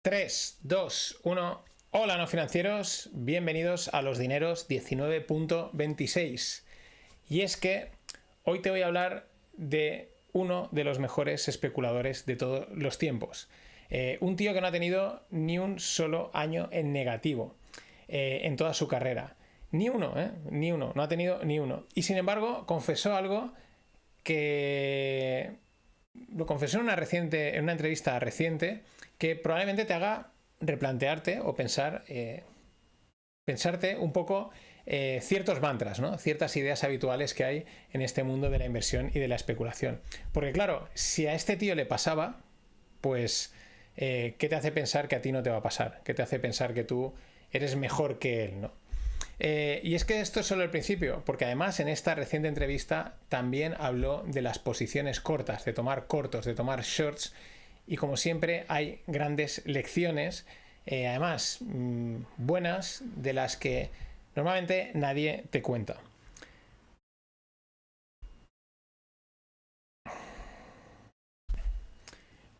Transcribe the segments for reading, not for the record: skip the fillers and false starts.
3, 2, 1. Hola no financieros, bienvenidos a Los Dineros 19.26. Y es que hoy te voy a hablar de uno de los mejores especuladores de todos los tiempos. Un tío que no ha tenido ni un solo año en negativo en toda su carrera. Ni uno, no ha tenido ni uno. Y sin embargo confesó algo que lo confesó en una entrevista reciente, que probablemente te haga replantearte o pensarte un poco ciertos mantras, ¿no? Ciertas ideas habituales que hay en este mundo de la inversión y de la especulación. Porque claro, si a este tío le pasaba, pues ¿qué te hace pensar que a ti no te va a pasar? ¿Qué te hace pensar que tú eres mejor que él, ¿no? Y es que esto es solo el principio, porque además en esta reciente entrevista también habló de las posiciones cortas, de tomar cortos, de tomar shorts, y como siempre hay grandes lecciones, además buenas, de las que normalmente nadie te cuenta.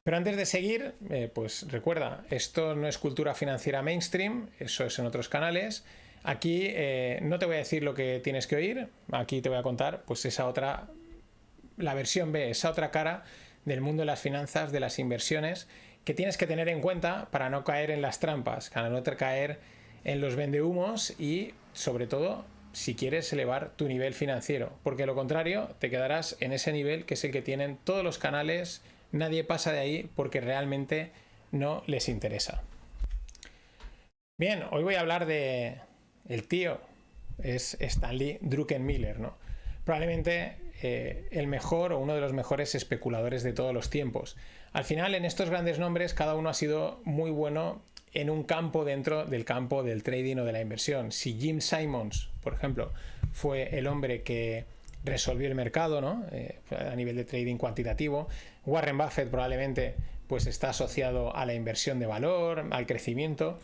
Pero antes de seguir, pues recuerda, esto no es cultura financiera mainstream, eso es en otros canales. Aquí no te voy a decir lo que tienes que oír, aquí te voy a contar pues la versión B, esa otra cara del mundo de las finanzas, de las inversiones, que tienes que tener en cuenta para no caer en las trampas, para no caer en los vendehumos y, sobre todo, si quieres elevar tu nivel financiero, porque de lo contrario te quedarás en ese nivel que es el que tienen todos los canales. Nadie pasa de ahí porque realmente no les interesa. Bien, hoy voy a hablar de el tío, es Stanley Druckenmiller, ¿no? Probablemente el mejor o uno de los mejores especuladores de todos los tiempos. Al final, en estos grandes nombres, cada uno ha sido muy bueno en un campo dentro del campo del trading o de la inversión. Si Jim Simons, por ejemplo, fue el hombre que resolvió el mercado, ¿no? A nivel de trading cuantitativo, Warren Buffett probablemente pues está asociado a la inversión de valor, al crecimiento.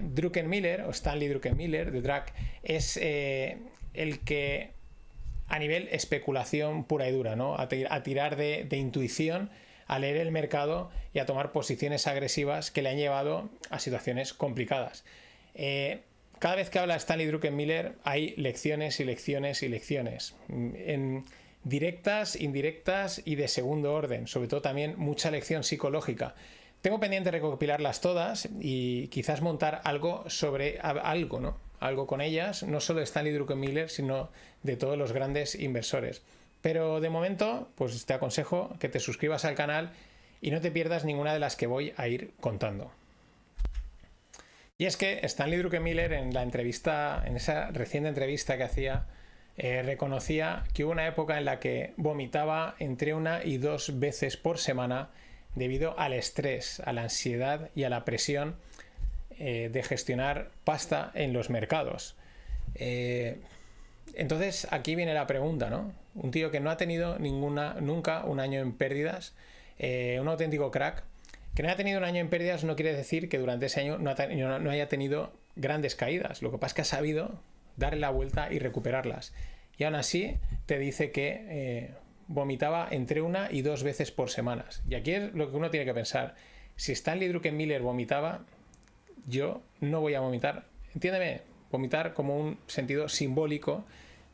Druckenmiller, o Stanley Druckenmiller, de Druck, es el que a nivel especulación pura y dura, ¿no? A tirar de intuición, a leer el mercado y a tomar posiciones agresivas que le han llevado a situaciones complicadas. Cada vez que habla Stanley Druckenmiller hay lecciones y lecciones y lecciones. En directas, indirectas y de segundo orden. Sobre todo también mucha lección psicológica. Tengo pendiente recopilarlas todas y quizás montar algo sobre algo, ¿no? Algo con ellas, no solo de Stanley Druckenmiller, sino de todos los grandes inversores. Pero de momento, pues te aconsejo que te suscribas al canal y no te pierdas ninguna de las que voy a ir contando. Y es que Stanley Druckenmiller en esa reciente entrevista que hacía, reconocía que hubo una época en la que vomitaba entre 1 y 2 veces por semana debido al estrés, a la ansiedad y a la presión de gestionar pasta en los mercados. Entonces aquí viene la pregunta, ¿no? Un tío que no ha tenido nunca un año en pérdidas, un auténtico crack. Que no haya tenido un año en pérdidas no quiere decir que durante ese año no haya tenido grandes caídas. Lo que pasa es que ha sabido darle la vuelta y recuperarlas. Y aún así te dice que vomitaba entre 1 y 2 veces por semana. Y aquí es lo que uno tiene que pensar. Si Stanley Druckenmiller vomitaba, yo no voy a vomitar. Entiéndeme, vomitar como un sentido simbólico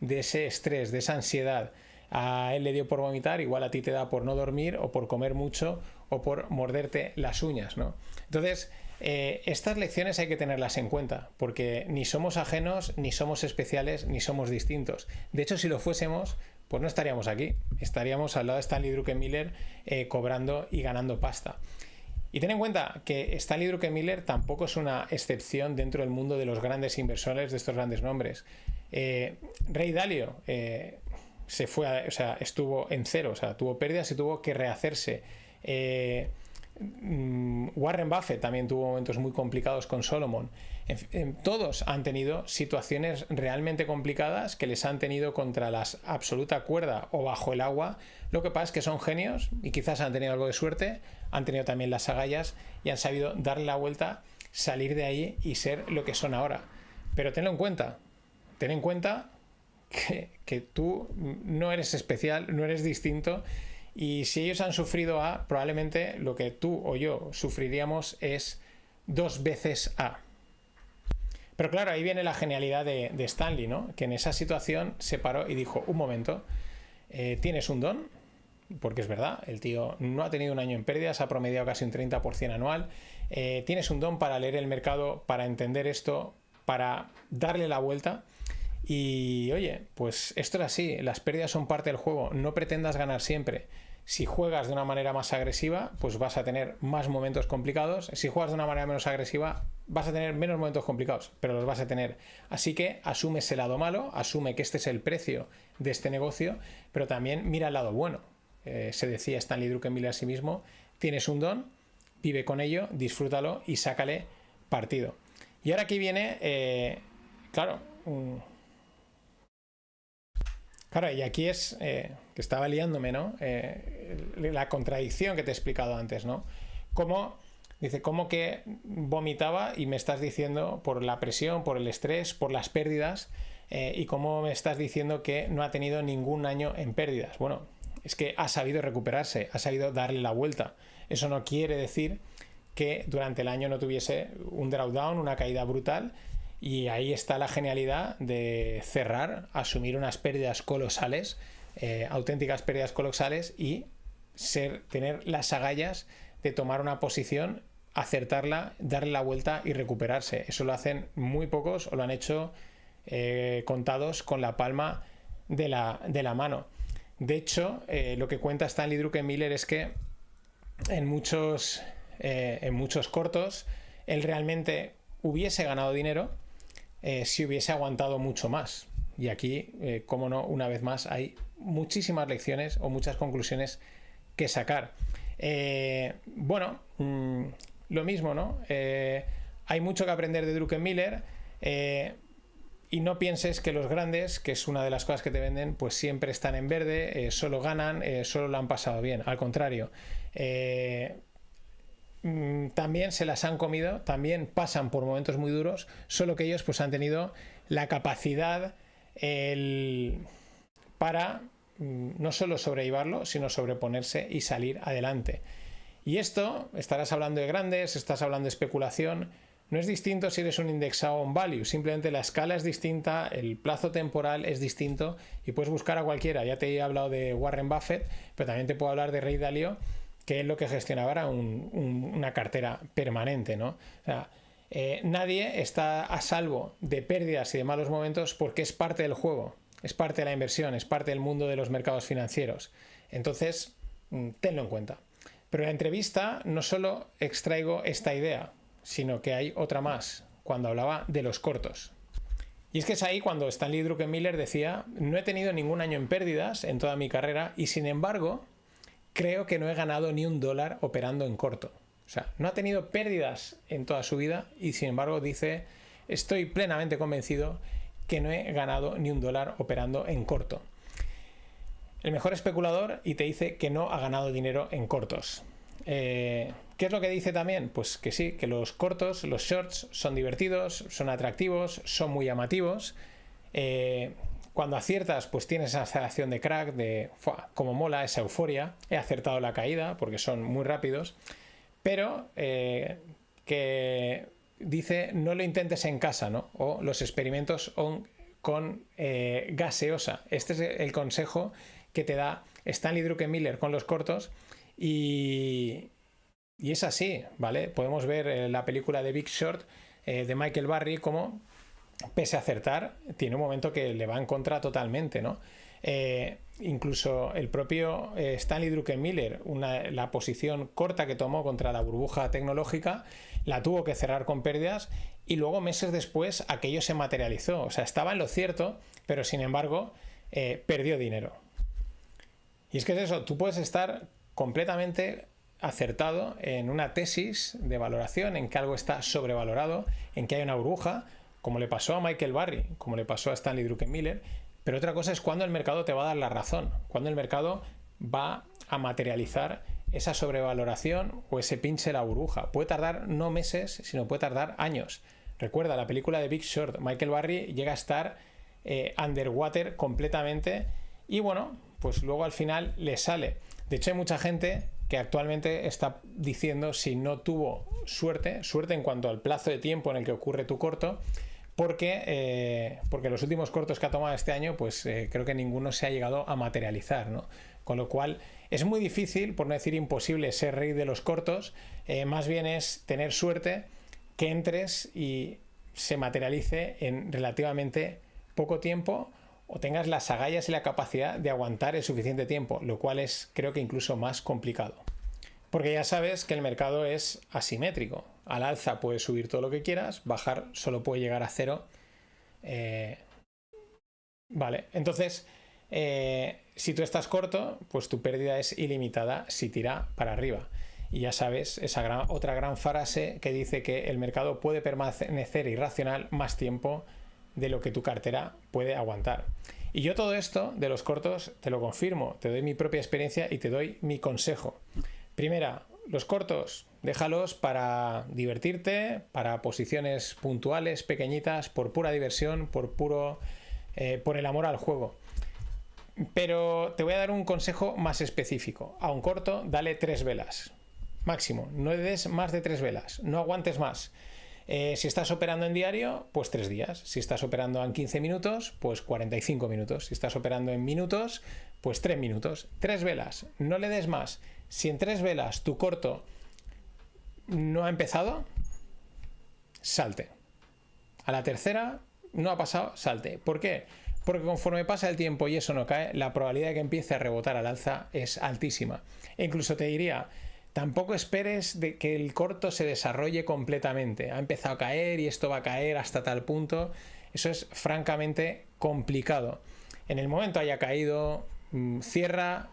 de ese estrés, de esa ansiedad. A él le dio por vomitar, igual a ti te da por no dormir o por comer mucho o por morderte las uñas, ¿no? Entonces, estas lecciones hay que tenerlas en cuenta, porque ni somos ajenos, ni somos especiales, ni somos distintos. De hecho, si lo fuésemos, pues no estaríamos aquí. Estaríamos al lado de Stanley Druckenmiller cobrando y ganando pasta. Y ten en cuenta que Stanley Druckenmiller tampoco es una excepción dentro del mundo de los grandes inversores de estos grandes nombres. Ray Dalio estuvo en cero, tuvo pérdidas y tuvo que rehacerse. Warren Buffett también tuvo momentos muy complicados con Solomon. Todos han tenido situaciones realmente complicadas que les han tenido contra la absoluta cuerda o bajo el agua. Lo que pasa es que son genios y quizás han tenido algo de suerte, han tenido también las agallas y han sabido darle la vuelta, salir de ahí y ser lo que son ahora. Pero ten en cuenta que tú no eres especial, no eres distinto. Y si ellos han sufrido probablemente lo que tú o yo sufriríamos es 2 veces A. Pero claro, ahí viene la genialidad de Stanley, ¿no? Que en esa situación se paró y dijo, un momento, tienes un don, porque es verdad, el tío no ha tenido un año en pérdidas, ha promediado casi un 30% anual, tienes un don para leer el mercado, para entender esto, para darle la vuelta. Y oye, pues esto es así, las pérdidas son parte del juego, no pretendas ganar siempre. Si juegas de una manera más agresiva, pues vas a tener más momentos complicados. Si juegas de una manera menos agresiva, vas a tener menos momentos complicados, pero los vas a tener. Así que asume ese lado malo, asume que este es el precio de este negocio, pero también mira el lado bueno. Se decía Stanley Druckenmiller a sí mismo, tienes un don, vive con ello, disfrútalo y sácale partido. Y ahora aquí viene, claro, y aquí es que estaba liándome, ¿no? La contradicción que te he explicado antes, ¿no? Cómo que vomitaba y me estás diciendo por la presión, por el estrés, por las pérdidas, y cómo me estás diciendo que no ha tenido ningún año en pérdidas. Bueno, es que ha sabido recuperarse, ha sabido darle la vuelta. Eso no quiere decir que durante el año no tuviese un drawdown, una caída brutal. Y ahí está la genialidad de cerrar, asumir unas pérdidas colosales, auténticas pérdidas colosales, y tener las agallas de tomar una posición, acertarla, darle la vuelta y recuperarse. Eso lo hacen muy pocos, o lo han hecho contados con la palma de la mano. De hecho, lo que cuenta Stanley Druckenmiller es que en muchos cortos él realmente hubiese ganado dinero si hubiese aguantado mucho más. Y aquí, como no, una vez más hay muchísimas lecciones o muchas conclusiones que sacar. Lo mismo, ¿no? Hay mucho que aprender de Druckenmiller, y no pienses que los grandes, que es una de las cosas que te venden, pues siempre están en verde, solo ganan, solo lo han pasado bien. Al contrario, también se las han comido, también pasan por momentos muy duros, solo que ellos pues han tenido la capacidad para no solo sobrellevarlo, sino sobreponerse y salir adelante. Y esto, estarás hablando de grandes, estás hablando de especulación, no es distinto si eres un indexado on value, simplemente la escala es distinta, el plazo temporal es distinto y puedes buscar a cualquiera. Ya te he hablado de Warren Buffett, pero también te puedo hablar de Ray Dalio, que es lo que gestionaba era una cartera permanente, ¿no? O sea, nadie está a salvo de pérdidas y de malos momentos porque es parte del juego, es parte de la inversión, es parte del mundo de los mercados financieros. Entonces, tenlo en cuenta. Pero en la entrevista no solo extraigo esta idea, sino que hay otra más, cuando hablaba de los cortos. Y es que es ahí cuando Stanley Druckenmiller decía, no he tenido ningún año en pérdidas en toda mi carrera y sin embargo creo que no he ganado ni $1 operando en corto. O sea, no ha tenido pérdidas en toda su vida y sin embargo dice, estoy plenamente convencido que no he ganado ni $1 operando en corto. El mejor especulador y te dice que no ha ganado dinero en cortos. ¿Qué es lo que dice también? Pues que sí, que los cortos, los shorts, son divertidos, son atractivos, son muy llamativos. Cuando aciertas, pues tienes esa sensación de crack, de como mola, esa euforia. He acertado la caída porque son muy rápidos. Pero que dice, no lo intentes en casa, ¿no? O los experimentos con gaseosa. Este es el consejo que te da Stanley Druckenmiller con los cortos. Y es así, ¿vale? Podemos ver la película de Big Short de Michael Burry como, pese a acertar, tiene un momento que le va en contra totalmente, ¿no? Incluso el propio Stanley Druckenmiller, la posición corta que tomó contra la burbuja tecnológica, la tuvo que cerrar con pérdidas y luego meses después aquello se materializó. O sea, estaba en lo cierto, pero sin embargo perdió dinero. Y es que es eso, tú puedes estar completamente acertado en una tesis de valoración, en que algo está sobrevalorado, en que hay una burbuja, como le pasó a Michael Burry, como le pasó a Stanley Druckenmiller, pero otra cosa es cuando el mercado te va a dar la razón, cuando el mercado va a materializar esa sobrevaloración o ese pinche de la burbuja. Puede tardar no meses, sino puede tardar años. Recuerda la película de Big Short, Michael Burry llega a estar underwater completamente y bueno, pues luego al final le sale. De hecho hay mucha gente que actualmente está diciendo si no tuvo suerte en cuanto al plazo de tiempo en el que ocurre tu corto, porque los últimos cortos que ha tomado este año, pues creo que ninguno se ha llegado a materializar, ¿no? Con lo cual es muy difícil, por no decir imposible, ser rey de los cortos. Más bien es tener suerte, que entres y se materialice en relativamente poco tiempo, o tengas las agallas y la capacidad de aguantar el suficiente tiempo, lo cual es, creo que incluso más complicado. Porque ya sabes que el mercado es asimétrico. Al alza puedes subir todo lo que quieras, bajar solo puede llegar a cero. Vale, entonces, si tú estás corto, pues tu pérdida es ilimitada si tira para arriba. Y ya sabes, esa otra gran frase que dice que el mercado puede permanecer irracional más tiempo de lo que tu cartera puede aguantar. Y yo todo esto de los cortos te lo confirmo, te doy mi propia experiencia y te doy mi consejo. Primera, los cortos, déjalos para divertirte, para posiciones puntuales, pequeñitas, por pura diversión, por el amor al juego. Pero te voy a dar un consejo más específico. A un corto, dale 3 velas. Máximo, no le des más de 3 velas, no aguantes más. Si estás operando en diario, pues 3 días. Si estás operando en 15 minutos, pues 45 minutos. Si estás operando en minutos, pues 3 minutos. 3 velas, no le des más. Si en 3 velas tu corto no ha empezado, salte. A la tercera no ha pasado, salte. ¿Por qué? Porque conforme pasa el tiempo y eso no cae, la probabilidad de que empiece a rebotar al alza es altísima. E incluso te diría, tampoco esperes de que el corto se desarrolle completamente. Ha empezado a caer y esto va a caer hasta tal punto. Eso es francamente complicado. En el momento haya caído, cierra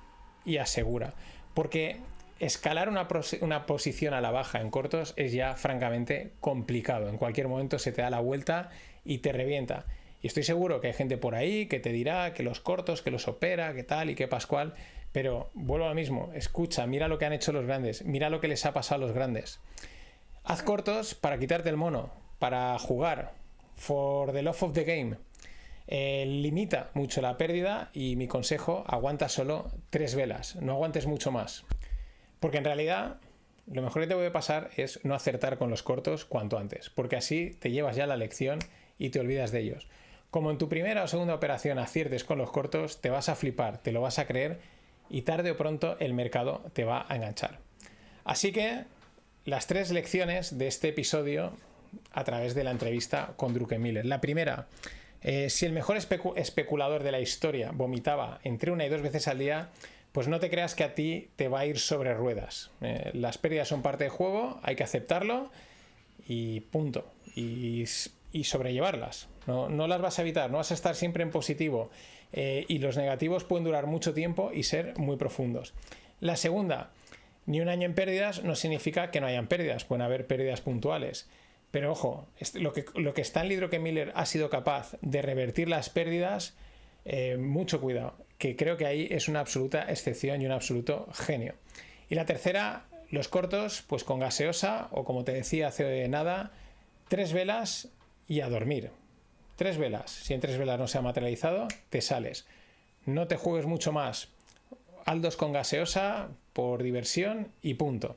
y asegura. Porque escalar una posición a la baja en cortos es ya francamente complicado. En cualquier momento se te da la vuelta y te revienta. Y estoy seguro que hay gente por ahí que te dirá que los cortos, que los opera, que tal y que pascual. Pero vuelvo a lo mismo, escucha, mira lo que han hecho los grandes, mira lo que les ha pasado a los grandes. Haz cortos para quitarte el mono, para jugar, for the love of the game. Limita mucho la pérdida y mi consejo, aguanta solo 3 velas, no aguantes mucho más. Porque en realidad lo mejor que te puede pasar es no acertar con los cortos cuanto antes, porque así te llevas ya la lección y te olvidas de ellos. Como en tu primera o segunda operación aciertes con los cortos, te vas a flipar, te lo vas a creer y tarde o pronto el mercado te va a enganchar. Así que las 3 lecciones de este episodio a través de la entrevista con Druckenmiller. La primera, si el mejor especulador de la historia vomitaba entre 1 y 2 veces al día, pues no te creas que a ti te va a ir sobre ruedas. Las pérdidas son parte del juego, hay que aceptarlo y punto. Y sobrellevarlas. No las vas a evitar, no vas a estar siempre en positivo. Y los negativos pueden durar mucho tiempo y ser muy profundos. La segunda, ni un año en pérdidas no significa que no hayan pérdidas, pueden haber pérdidas puntuales. Pero ojo, lo que Stanley Druckenmiller ha sido capaz de revertir las pérdidas, mucho cuidado, que creo que ahí es una absoluta excepción y un absoluto genio. Y la tercera, los cortos, pues con gaseosa o como te decía hace nada, 3 velas y a dormir. 3 velas. Si en 3 velas no se ha materializado, te sales. No te juegues mucho más. Hazlos con gaseosa por diversión y punto.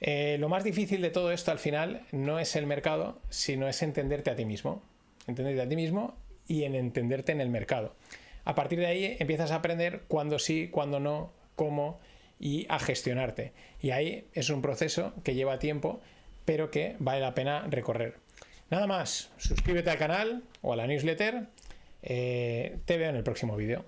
Lo más difícil de todo esto al final no es el mercado, sino es entenderte a ti mismo. Entenderte a ti mismo y en entenderte en el mercado. A partir de ahí empiezas a aprender cuándo sí, cuándo no, cómo y a gestionarte. Y ahí es un proceso que lleva tiempo, pero que vale la pena recorrer. Nada más, suscríbete al canal o a la newsletter. Te veo en el próximo vídeo.